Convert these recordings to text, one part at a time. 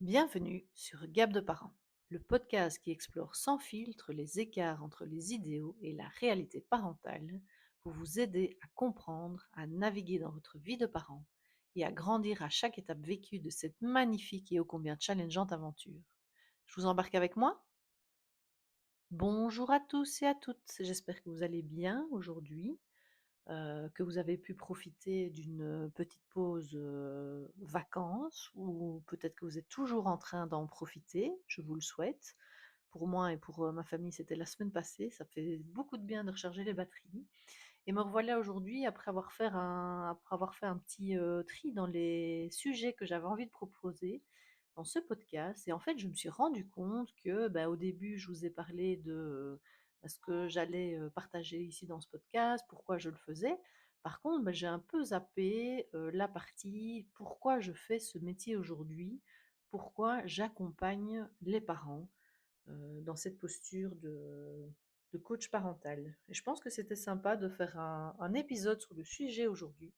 Bienvenue sur Gap de parents, le podcast qui explore sans filtre les écarts entre les idéaux et la réalité parentale pour vous aider à comprendre, à naviguer dans votre vie de parent et à grandir à chaque étape vécue de cette magnifique et ô combien challengeante aventure. Je vous embarque avec moi. Bonjour à tous et à toutes, j'espère que vous allez bien aujourd'hui, que vous avez pu profiter d'une petite pause vacances ou peut-être que vous êtes toujours en train d'en profiter, je vous le souhaite. Pour moi et pour ma famille, c'était la semaine passée, ça fait beaucoup de bien de recharger les batteries. Et me revoilà aujourd'hui après avoir fait un petit tri dans les sujets que j'avais envie de proposer dans ce podcast. Et en fait, je me suis rendu compte que bah, au début, je vous ai parlé de ce que j'allais partager ici dans ce podcast, pourquoi je le faisais. Par contre, bah, j'ai un peu zappé la partie pourquoi je fais ce métier aujourd'hui, pourquoi j'accompagne les parents dans cette posture de coach parental. Et je pense que c'était sympa de faire un épisode sur le sujet aujourd'hui.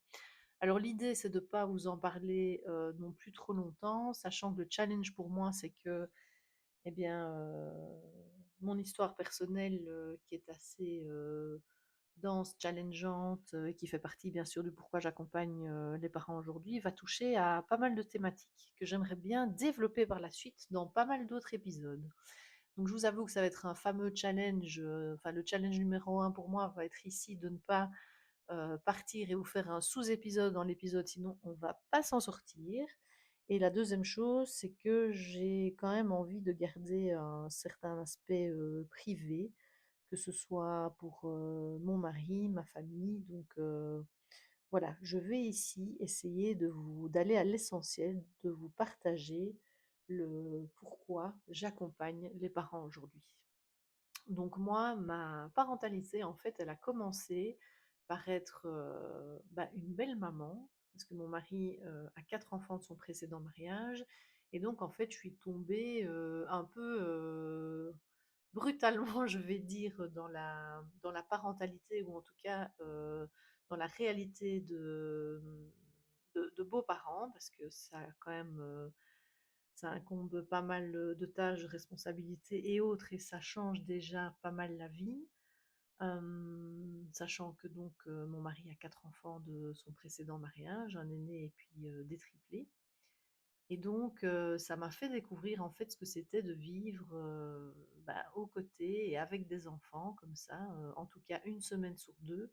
Alors l'idée, c'est de ne pas vous en parler non plus trop longtemps, sachant que le challenge pour moi, c'est que, eh bien, mon histoire personnelle, qui est assez dense, challengeante, et qui fait partie bien sûr du pourquoi j'accompagne les parents aujourd'hui, va toucher à pas mal de thématiques que j'aimerais bien développer par la suite dans pas mal d'autres épisodes. Donc je vous avoue que ça va être un fameux challenge, enfin le challenge numéro un pour moi va être ici de ne pas partir et vous faire un sous-épisode dans l'épisode, sinon on va pas s'en sortir. Et la deuxième chose, c'est que j'ai quand même envie de garder un certain aspect privé, que ce soit pour mon mari, ma famille. Donc voilà, je vais ici essayer d'aller à l'essentiel, de vous partager le pourquoi j'accompagne les parents aujourd'hui. Donc moi, ma parentalité, en fait, elle a commencé par être une belle maman, parce que mon mari a 4 enfants de son précédent mariage, et donc en fait, je suis tombée un peu brutalement, je vais dire, dans la parentalité, ou en tout cas dans la réalité de beaux-parents, parce que ça a quand même ça incombe pas mal de tâches, de responsabilités et autres, et ça change déjà pas mal la vie. Sachant que donc mon mari a 4 enfants de son précédent mariage, un aîné et puis des triplés. Et donc ça m'a fait découvrir en fait ce que c'était de vivre aux côtés et avec des enfants comme ça, en tout cas une semaine sur deux,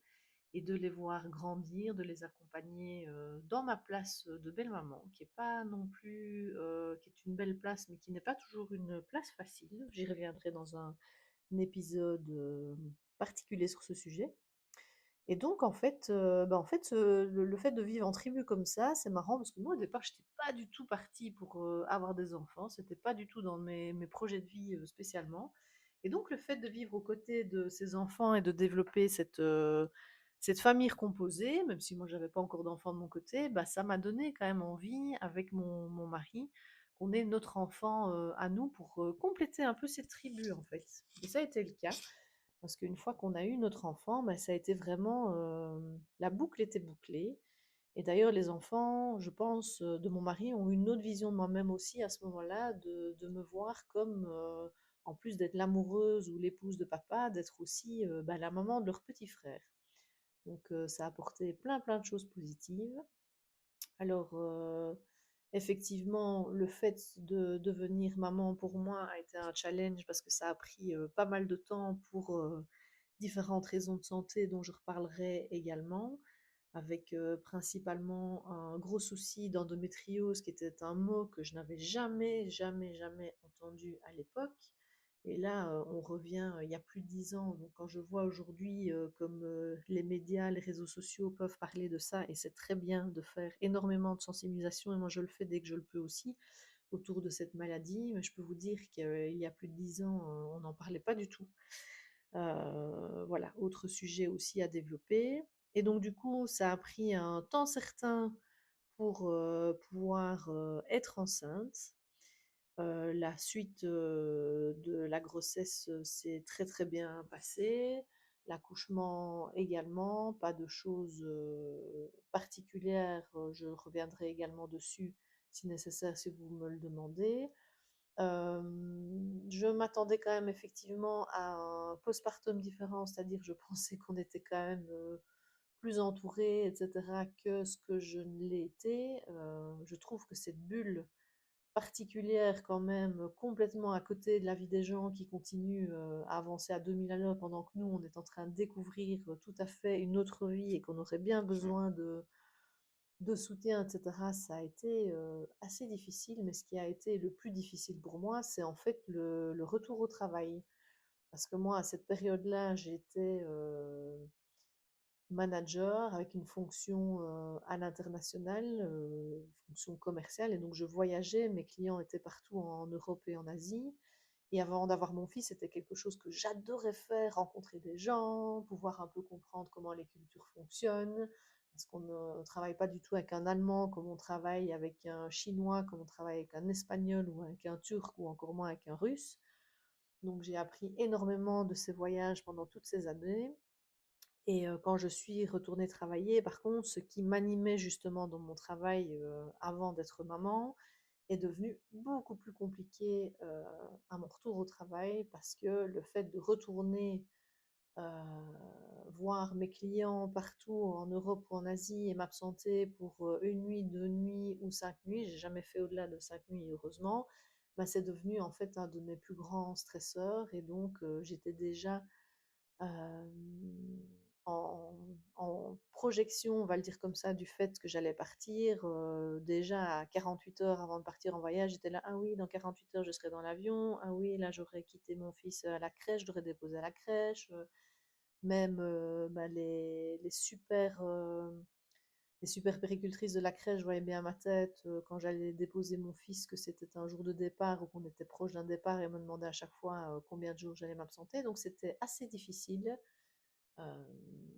et de les voir grandir, de les accompagner dans ma place de belle-maman, qui est pas non plus, qui est une belle place, mais qui n'est pas toujours une place facile. J'y reviendrai dans un épisode particulier sur ce sujet. Et donc le fait de vivre en tribu comme ça, c'est marrant parce que moi au départ, j'étais pas du tout partie pour avoir des enfants, c'était pas du tout dans mes projets de vie spécialement. Et donc le fait de vivre aux côtés de ces enfants et de développer cette famille recomposée, même si moi j'avais pas encore d'enfants de mon côté, bah, ça m'a donné quand même envie avec mon mari qu'on ait notre enfant à nous pour compléter un peu cette tribu en fait. Et ça a été le cas. Parce qu'une fois qu'on a eu notre enfant, bah, ça a été vraiment, la boucle était bouclée. Et d'ailleurs, les enfants, je pense, de mon mari ont une autre vision de moi-même aussi à ce moment-là, de me voir comme, en plus d'être l'amoureuse ou l'épouse de papa, d'être aussi la maman de leur petit frère. Donc ça a apporté plein plein de choses positives. Alors, effectivement, le fait de devenir maman pour moi a été un challenge parce que ça a pris pas mal de temps pour différentes raisons de santé dont je reparlerai également, avec principalement un gros souci d'endométriose qui était un mot que je n'avais jamais, jamais, jamais entendu à l'époque. Et là, on revient il y a plus de 10 ans. Donc, quand je vois aujourd'hui comme les médias, les réseaux sociaux peuvent parler de ça, et c'est très bien de faire énormément de sensibilisation, et moi je le fais dès que je le peux aussi, autour de cette maladie, mais je peux vous dire qu'il y a plus de 10 ans, on n'en parlait pas du tout. Voilà, autre sujet aussi à développer. Et donc du coup, ça a pris un temps certain pour pouvoir être enceinte. La suite de la grossesse s'est très très bien passée. L'accouchement également, pas de choses particulières. Je reviendrai également dessus si nécessaire, si vous me le demandez. Je m'attendais quand même effectivement à un postpartum différent, c'est-à-dire je pensais qu'on était quand même plus entouré, etc., que ce que je ne l'ai été. Je trouve que cette bulle particulière quand même, complètement à côté de la vie des gens qui continuent à avancer à 2000 à l'heure pendant que nous, on est en train de découvrir tout à fait une autre vie et qu'on aurait bien besoin de soutien, etc., ça a été assez difficile. Mais ce qui a été le plus difficile pour moi, c'est en fait le retour au travail. Parce que moi, à cette période-là, j'étais manager avec une fonction à l'international, fonction commerciale. Et donc, je voyageais, mes clients étaient partout en Europe et en Asie. Et avant d'avoir mon fils, c'était quelque chose que j'adorais faire, rencontrer des gens, pouvoir un peu comprendre comment les cultures fonctionnent. Parce qu'on ne travaille pas du tout avec un Allemand comme on travaille avec un Chinois, comme on travaille avec un Espagnol ou avec un Turc ou encore moins avec un Russe. Donc j'ai appris énormément de ces voyages pendant toutes ces années. Et quand je suis retournée travailler, par contre, ce qui m'animait justement dans mon travail avant d'être maman est devenu beaucoup plus compliqué à mon retour au travail parce que le fait de retourner euh, voir mes clients partout en Europe ou en Asie et m'absenter pour une nuit, 2 nuits ou 5 nuits, j'ai jamais fait au-delà de 5 nuits heureusement, bah, c'est devenu en fait un de mes plus grands stresseurs et donc j'étais déjà euh, en, en projection, on va le dire comme ça, du fait que j'allais partir. Déjà à 48 heures avant de partir en voyage, j'étais là, ah oui, dans 48 heures, je serai dans l'avion. Ah oui, là, j'aurais quitté mon fils à la crèche, je l'aurais déposé à la crèche. Même bah, les super péricultrices de la crèche, je voyais bien à ma tête quand j'allais déposer mon fils que c'était un jour de départ ou qu'on était proche d'un départ et me demandaient à chaque fois combien de jours j'allais m'absenter. Donc c'était assez difficile. Euh,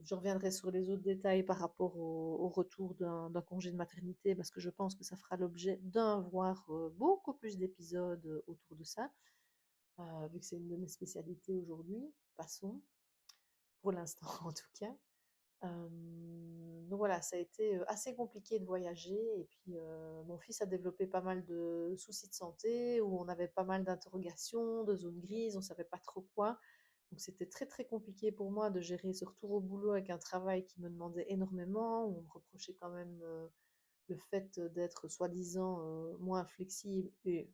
je reviendrai sur les autres détails par rapport au retour d'un congé de maternité parce que je pense que ça fera l'objet d'un, voire beaucoup plus d'épisodes autour de ça, vu que c'est une de mes spécialités aujourd'hui. Passons, pour l'instant en tout cas. Donc voilà, ça a été assez compliqué de voyager. Et puis, mon fils a développé pas mal de soucis de santé, où on avait pas mal d'interrogations, de zones grises, on ne savait pas trop quoi. Donc c'était très très compliqué pour moi de gérer ce retour au boulot avec un travail qui me demandait énormément, où on me reprochait quand même le fait d'être soi-disant moins flexible et,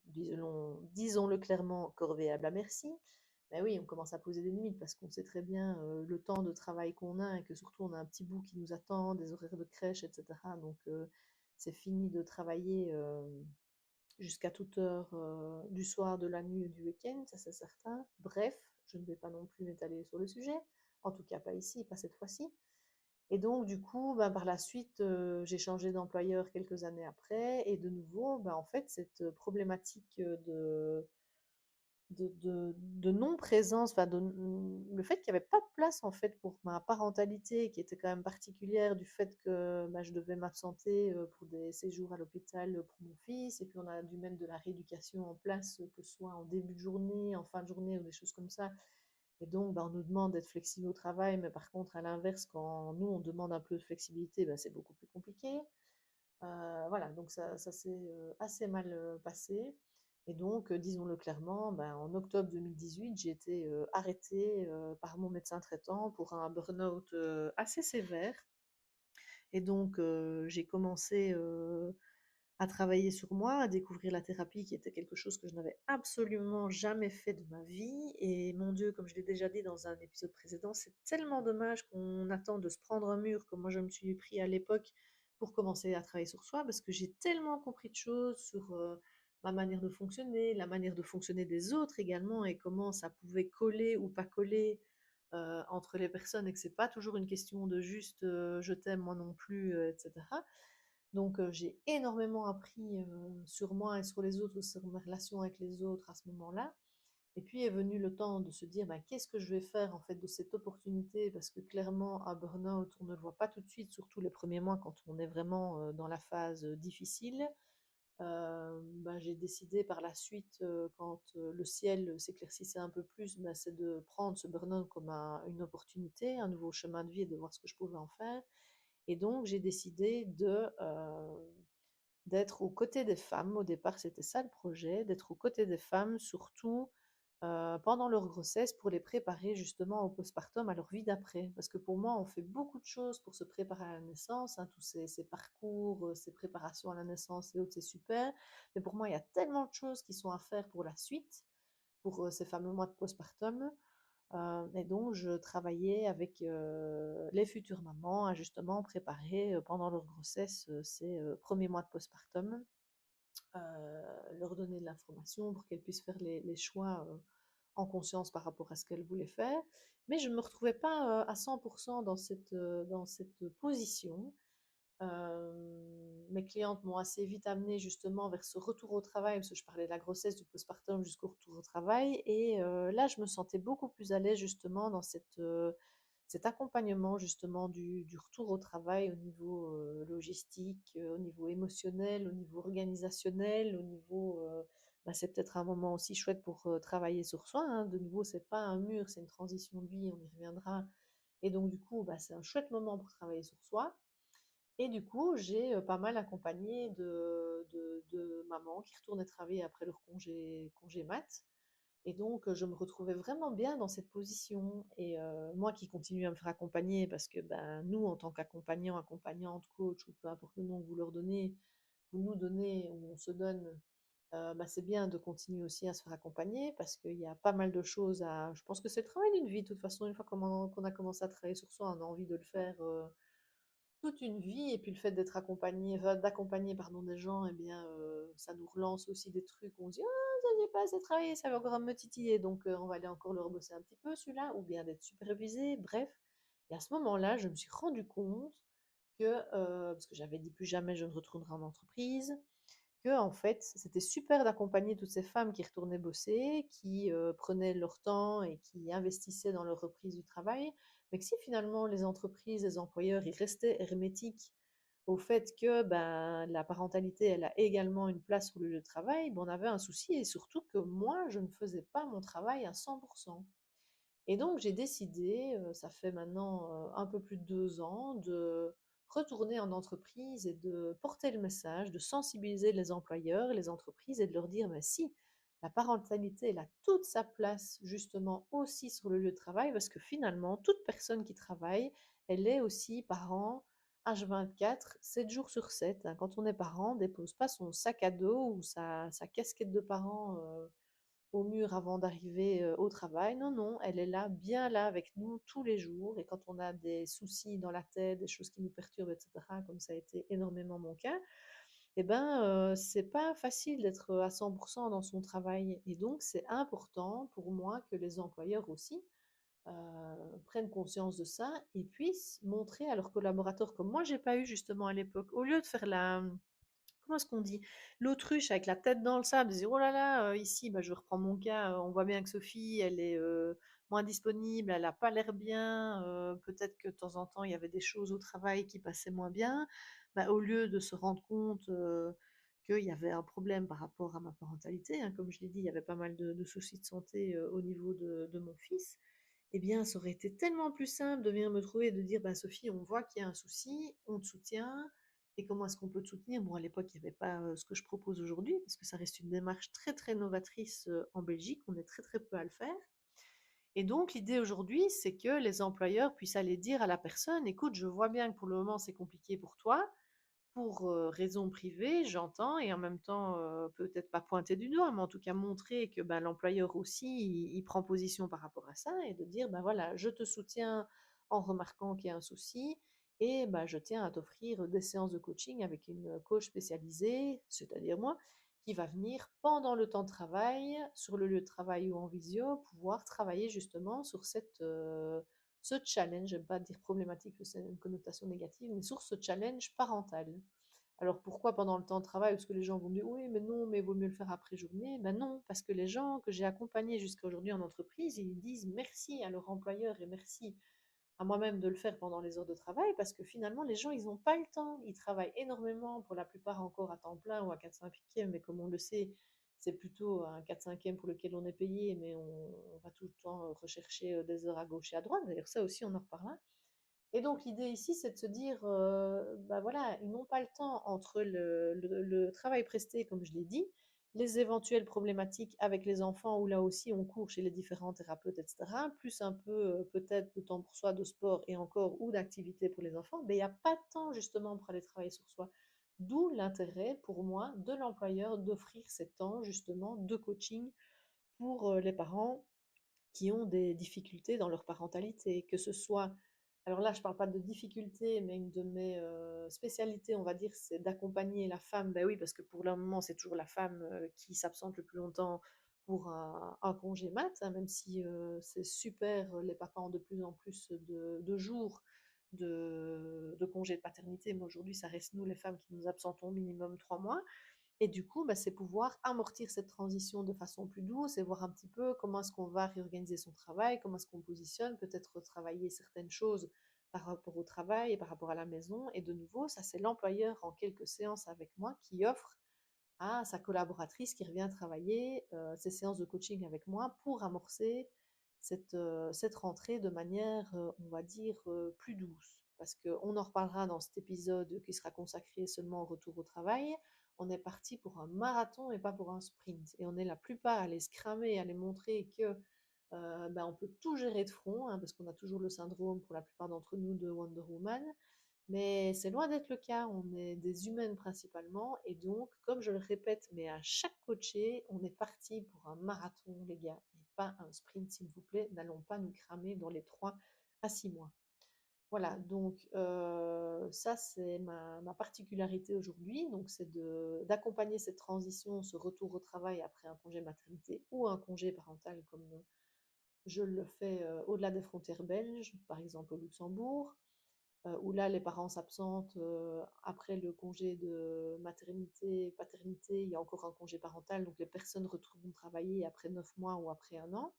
disons-le clairement, corvéable à merci. Ben oui, on commence à poser des limites parce qu'on sait très bien le temps de travail qu'on a et que surtout on a un petit bout qui nous attend, des horaires de crèche, etc. Donc c'est fini de travailler jusqu'à toute heure du soir, de la nuit ou du week-end, ça c'est certain. Bref, je ne vais pas non plus m'étaler sur le sujet, en tout cas pas ici, pas cette fois-ci. Et donc, du coup, ben, par la suite, j'ai changé d'employeur quelques années après. Et de nouveau, ben, en fait, cette problématique de non-présence, enfin, le fait qu'il n'y avait pas de place, en fait, pour ma parentalité, qui était quand même particulière, du fait que ben, je devais m'absenter pour des séjours à l'hôpital pour mon fils. Et puis, on a dû mettre de la rééducation en place, que ce soit en début de journée, en fin de journée ou des choses comme ça. Et donc, bah, on nous demande d'être flexible au travail, mais par contre, à l'inverse, quand nous, on demande un peu de flexibilité, bah, c'est beaucoup plus compliqué. Voilà, donc ça s'est assez mal passé. Et donc, disons-le clairement, bah, en octobre 2018, j'ai été arrêtée par mon médecin traitant pour un burn-out assez sévère. Et donc, j'ai commencé à travailler sur moi, à découvrir la thérapie qui était quelque chose que je n'avais absolument jamais fait de ma vie. Et mon Dieu, comme je l'ai déjà dit dans un épisode précédent, c'est tellement dommage qu'on attend de se prendre un mur comme moi je me suis pris à l'époque pour commencer à travailler sur soi parce que j'ai tellement compris de choses sur ma manière de fonctionner, la manière de fonctionner des autres également et comment ça pouvait coller ou pas coller entre les personnes et que c'est pas toujours une question de juste je t'aime moi non plus, etc. Donc, j'ai énormément appris sur moi et sur les autres, sur mes relations avec les autres à ce moment-là. Et puis est venu le temps de se dire, bah, qu'est-ce que je vais faire en fait de cette opportunité? Parce que clairement, un burn-out, on ne le voit pas tout de suite, surtout les premiers mois quand on est vraiment dans la phase difficile. Bah, j'ai décidé par la suite, quand le ciel s'éclaircissait un peu plus, bah, c'est de prendre ce burn-out comme une opportunité, un nouveau chemin de vie et de voir ce que je pouvais en faire. Et donc, j'ai décidé d'être aux côtés des femmes. Au départ, c'était ça le projet, d'être aux côtés des femmes, surtout pendant leur grossesse, pour les préparer justement au postpartum, à leur vie d'après. Parce que pour moi, on fait beaucoup de choses pour se préparer à la naissance, hein, tous ces parcours, ces préparations à la naissance et autres, c'est super. Mais pour moi, il y a tellement de choses qui sont à faire pour la suite, pour ces fameux mois de postpartum. Et donc, je travaillais avec les futures mamans à justement préparer pendant leur grossesse ces premiers mois de postpartum, leur donner de l'information pour qu'elles puissent faire les choix en conscience par rapport à ce qu'elles voulaient faire. Mais je ne me retrouvais pas à 100% dans cette position. Mes clientes m'ont assez vite amenée justement vers ce retour au travail, parce que je parlais de la grossesse, du postpartum jusqu'au retour au travail. Et là, je me sentais beaucoup plus à l'aise justement dans cet accompagnement justement du retour au travail au niveau logistique, au niveau émotionnel, au niveau organisationnel, au niveau... c'est peut-être un moment aussi chouette pour travailler sur soi, hein. De nouveau, c'est pas un mur, c'est une transition de vie, on y reviendra. Et donc, du coup, c'est un chouette moment pour travailler sur soi. Et du coup, j'ai pas mal accompagné de mamans qui retournaient travailler après leur congé mat. Et donc, je me retrouvais vraiment bien dans cette position. Et moi qui continue à me faire accompagner, parce que nous, en tant qu'accompagnants, accompagnantes, coach, ou peu importe le nom que vous leur donnez, vous nous donnez, ou on se donne, c'est bien de continuer aussi à se faire accompagner, parce qu'il y a pas mal de choses à... Je pense que c'est le travail d'une vie, de toute façon, une fois qu'on a commencé à travailler sur soi, on a envie de le faire toute une vie. Et puis le fait d'être accompagné, enfin, d'accompagner pardon, des gens, eh bien, ça nous relance aussi des trucs où on se dit ah, ça j'ai pas assez travaillé, ça va encore me titiller, donc on va aller encore le rebosser un petit peu celui-là, ou bien d'être supervisé, bref. Et à ce moment-là, je me suis rendu compte que, parce que j'avais dit plus jamais je ne retournerai en entreprise, que en fait, c'était super d'accompagner toutes ces femmes qui retournaient bosser, qui prenaient leur temps et qui investissaient dans leur reprise du travail, mais que si finalement les entreprises, les employeurs, ils restaient hermétiques au fait que la parentalité, elle a également une place sur le lieu de travail, on avait un souci, et surtout que moi, je ne faisais pas mon travail à 100%. Et donc, j'ai décidé, ça fait maintenant un peu plus de 2 ans, de retourner en entreprise et de porter le message, de sensibiliser les employeurs, les entreprises, et de leur dire, mais si, la parentalité, elle a toute sa place justement aussi sur le lieu de travail, parce que finalement, toute personne qui travaille, elle est aussi parent H24, 7 jours sur 7, hein. Quand on est parent, on ne dépose pas son sac à dos ou sa casquette de parent au mur avant d'arriver au travail. Non, non, elle est là, bien là avec nous tous les jours. Et quand on a des soucis dans la tête, des choses qui nous perturbent, etc., comme ça a été énormément mon cas, eh ben, c'est pas facile d'être à 100% dans son travail. Et donc, c'est important pour moi que les employeurs aussi prennent conscience de ça et puissent montrer à leurs collaborateurs, comme moi, j'ai pas eu justement à l'époque, au lieu de faire comment est-ce qu'on dit? L'autruche avec la tête dans le sable, de dire: «Oh là là, ici», je reprends mon cas, on voit bien que Sophie, elle est, moins disponible, elle a pas l'air bien, peut-être que de temps en temps, il y avait des choses au travail qui passaient moins bien. Au lieu de se rendre compte, qu'il y avait un problème par rapport à ma parentalité, hein, comme je l'ai dit, il y avait pas mal de soucis de santé, au niveau de mon fils. Eh bien, ça aurait été tellement plus simple de venir me trouver et de dire: Sophie, on voit qu'il y a un souci, on te soutient, et comment est-ce qu'on peut te soutenir?» Bon, à l'époque, il n'y avait pas ce que je propose aujourd'hui, parce que ça reste une démarche très, très novatrice en Belgique. On est très, très peu à le faire. Et donc, l'idée aujourd'hui, c'est que les employeurs puissent aller dire à la personne: écoute, je vois bien que pour le moment, c'est compliqué pour toi, pour raison privée, j'entends, et en même temps, peut-être pas pointer du doigt, mais en tout cas montrer que l'employeur aussi, il prend position par rapport à ça, et de dire, voilà, je te soutiens en remarquant qu'il y a un souci, et je tiens à t'offrir des séances de coaching avec une coach spécialisée, c'est-à-dire moi, qui va venir pendant le temps de travail, sur le lieu de travail ou en visio, pouvoir travailler justement sur ce challenge, j'aime pas dire problématique, parce que c'est une connotation négative, mais sur ce challenge parental. Alors pourquoi pendant le temps de travail? Parce que les gens vont me dire oui, mais non, mais il vaut mieux le faire après journée. Ben non, parce que les gens que j'ai accompagnés jusqu'à aujourd'hui en entreprise, ils disent merci à leur employeur et merci à moi-même de le faire pendant les heures de travail, parce que finalement, les gens, ils n'ont pas le temps. Ils travaillent énormément, pour la plupart encore à temps plein ou à 4-5e, mais comme on le sait, c'est plutôt un 4-5e pour lequel on est payé, mais on va tout le temps rechercher des heures à gauche et à droite. D'ailleurs, ça aussi, on en reparlera. Et donc l'idée ici, c'est de se dire, bah voilà, ils n'ont pas le temps entre le travail presté, comme je l'ai dit, les éventuelles problématiques avec les enfants, où là aussi on court chez les différents thérapeutes, etc., plus un peu peut-être de temps pour soi, de sport et encore, ou d'activité pour les enfants, mais il n'y a pas de temps justement pour aller travailler sur soi. D'où l'intérêt pour moi de l'employeur d'offrir ces temps justement de coaching pour les parents qui ont des difficultés dans leur parentalité, que ce soit, alors là je ne parle pas de difficultés, mais une de mes spécialités, on va dire, c'est d'accompagner la femme, ben oui, parce que pour le moment c'est toujours la femme qui s'absente le plus longtemps pour un congé mat, hein, même si c'est super, les papas ont de plus en plus de jours de congé de paternité, mais aujourd'hui ça reste nous les femmes qui nous absentons minimum 3 mois. Et du coup, bah, c'est pouvoir amortir cette transition de façon plus douce et voir un petit peu comment est-ce qu'on va réorganiser son travail, comment est-ce qu'on positionne, peut-être retravailler certaines choses par rapport au travail et par rapport à la maison. Et de nouveau, ça c'est l'employeur en quelques séances avec moi qui offre à sa collaboratrice qui revient travailler ces séances de coaching avec moi pour amorcer cette rentrée de manière, on va dire, plus douce. Parce qu'on en reparlera dans cet épisode qui sera consacré seulement au retour au travail. On est parti pour un marathon et pas pour un sprint. Et on est la plupart à les se cramer, à les montrer que ben, on peut tout gérer de front, hein, parce qu'on a toujours le syndrome, pour la plupart d'entre nous, de Wonder Woman. Mais c'est loin d'être le cas, on est des humaines principalement, et donc, comme je le répète, mais à chaque coaché, on est parti pour un marathon, les gars, et pas un sprint, s'il vous plaît. N'allons pas nous cramer dans les 3 à 6 mois. Voilà, donc ça, c'est ma particularité aujourd'hui. Donc, c'est d'accompagner cette transition, ce retour au travail après un congé maternité ou un congé parental, comme je le fais au-delà des frontières belges, par exemple au Luxembourg, où là, les parents s'absentent après le congé de maternité, paternité, il y a encore un congé parental, donc les personnes retournent travailler après 9 mois ou après un an.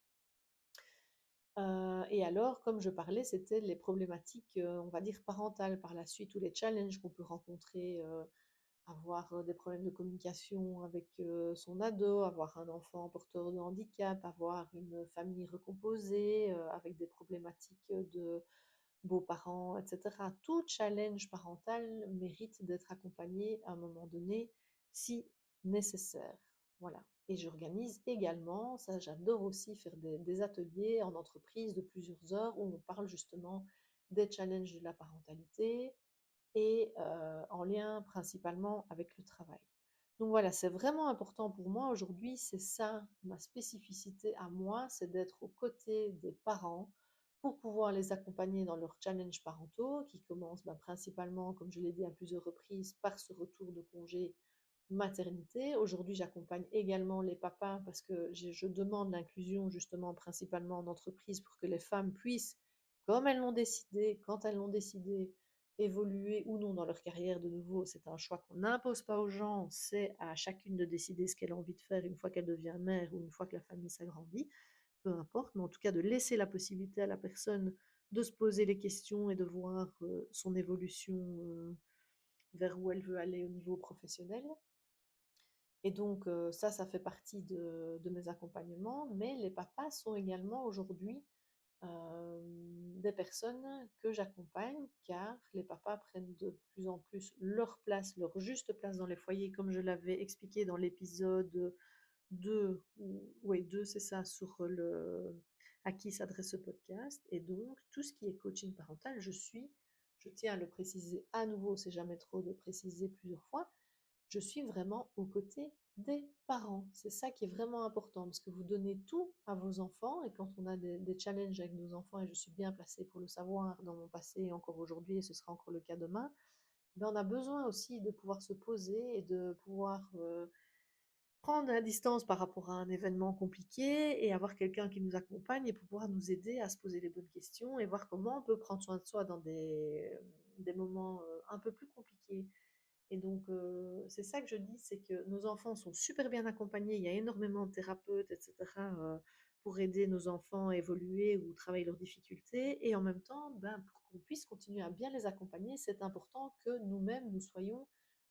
Et alors, comme je parlais, c'était les problématiques, on va dire, parentales par la suite, ou les challenges qu'on peut rencontrer, avoir des problèmes de communication avec son ado, avoir un enfant porteur de handicap, avoir une famille recomposée, avec des problématiques de beaux-parents, etc. Tout challenge parental mérite d'être accompagné à un moment donné, si nécessaire. Voilà. Et j'organise également, ça j'adore aussi faire des ateliers en entreprise de plusieurs heures où on parle justement des challenges de la parentalité et en lien principalement avec le travail. Donc voilà, c'est vraiment important pour moi aujourd'hui, c'est ça ma spécificité à moi, c'est d'être aux côtés des parents pour pouvoir les accompagner dans leurs challenges parentaux qui commencent principalement, comme je l'ai dit à plusieurs reprises, par ce retour de congé maternité. Aujourd'hui, j'accompagne également les papas parce que je demande l'inclusion justement principalement en entreprise pour que les femmes puissent, comme elles l'ont décidé, quand elles l'ont décidé, évoluer ou non dans leur carrière. De nouveau, c'est un choix qu'on n'impose pas aux gens, c'est à chacune de décider ce qu'elle a envie de faire une fois qu'elle devient mère ou une fois que la famille s'agrandit, peu importe, mais en tout cas de laisser la possibilité à la personne de se poser les questions et de voir son évolution vers où elle veut aller au niveau professionnel. Et donc, ça fait partie de mes accompagnements, mais les papas sont également aujourd'hui des personnes que j'accompagne, car les papas prennent de plus en plus leur place, leur juste place dans les foyers, comme je l'avais expliqué dans l'épisode 2, ouais, 2, c'est ça, sur à qui s'adresse ce podcast. Et donc, tout ce qui est coaching parental, je tiens à le préciser à nouveau, c'est jamais trop de préciser plusieurs fois, je suis vraiment aux côtés des parents. C'est ça qui est vraiment important, parce que vous donnez tout à vos enfants, et quand on a des challenges avec nos enfants, et je suis bien placée pour le savoir dans mon passé et encore aujourd'hui, et ce sera encore le cas demain, ben on a besoin aussi de pouvoir se poser et de pouvoir prendre la distance par rapport à un événement compliqué et avoir quelqu'un qui nous accompagne et pouvoir nous aider à se poser les bonnes questions et voir comment on peut prendre soin de soi dans des moments un peu plus compliqués. Et donc, c'est ça que je dis, c'est que nos enfants sont super bien accompagnés. Il y a énormément de thérapeutes, etc., pour aider nos enfants à évoluer ou travailler leurs difficultés. Et en même temps, ben, pour qu'on puisse continuer à bien les accompagner, c'est important que nous-mêmes, nous soyons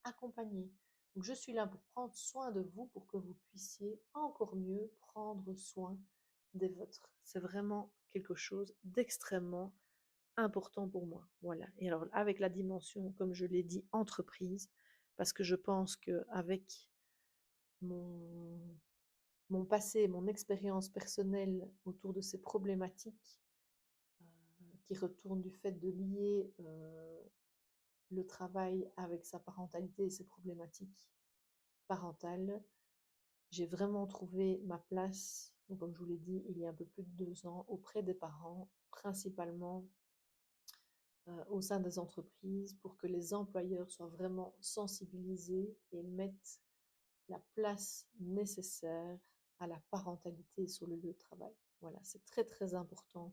accompagnés. Donc, je suis là pour prendre soin de vous, pour que vous puissiez encore mieux prendre soin des vôtres. C'est vraiment quelque chose d'extrêmement important pour moi. Voilà. Et alors, avec la dimension, comme je l'ai dit, entreprise, parce que je pense qu'avec mon, mon passé, mon expérience personnelle autour de ces problématiques, qui retournent du fait de lier le travail avec sa parentalité et ses problématiques parentales, j'ai vraiment trouvé ma place, donc comme je vous l'ai dit, il y a un peu plus de 2 ans, auprès des parents, principalement au sein des entreprises, pour que les employeurs soient vraiment sensibilisés et mettent la place nécessaire à la parentalité sur le lieu de travail. Voilà, c'est très très important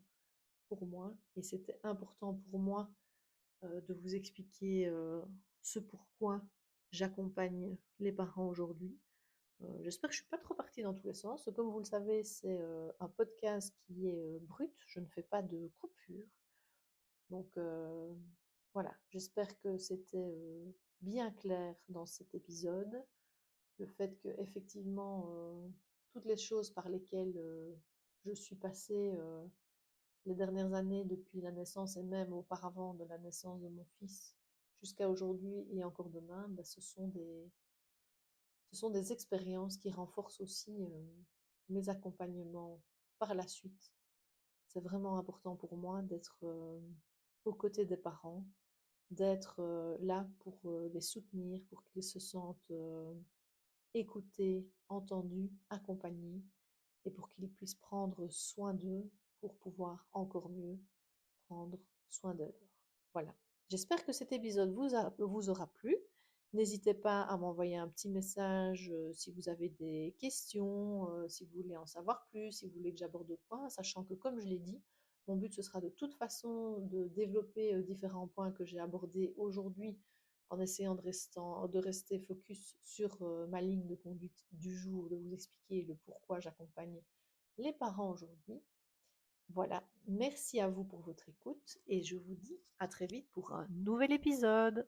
pour moi et c'était important pour moi de vous expliquer ce pourquoi j'accompagne les parents aujourd'hui. J'espère que je ne suis pas trop partie dans tous les sens. Comme vous le savez, c'est un podcast qui est brut, je ne fais pas de coupure. Donc voilà, j'espère que c'était bien clair dans cet épisode. Le fait que effectivement toutes les choses par lesquelles je suis passée les dernières années depuis la naissance et même auparavant de la naissance de mon fils jusqu'à aujourd'hui et encore demain, ben, ce sont des expériences qui renforcent aussi mes accompagnements par la suite. C'est vraiment important pour moi d'être aux côtés des parents, d'être là pour les soutenir, pour qu'ils se sentent écoutés, entendus, accompagnés, et pour qu'ils puissent prendre soin d'eux pour pouvoir encore mieux prendre soin d'eux. Voilà. J'espère que cet épisode vous aura plu. N'hésitez pas à m'envoyer un petit message si vous avez des questions, si vous voulez en savoir plus, si vous voulez que j'aborde d'autres points, sachant que comme je l'ai dit, mon but ce sera de toute façon de développer différents points que j'ai abordés aujourd'hui en essayant de rester focus sur ma ligne de conduite du jour, de vous expliquer le pourquoi j'accompagne les parents aujourd'hui. Voilà, merci à vous pour votre écoute et je vous dis à très vite pour un nouvel épisode.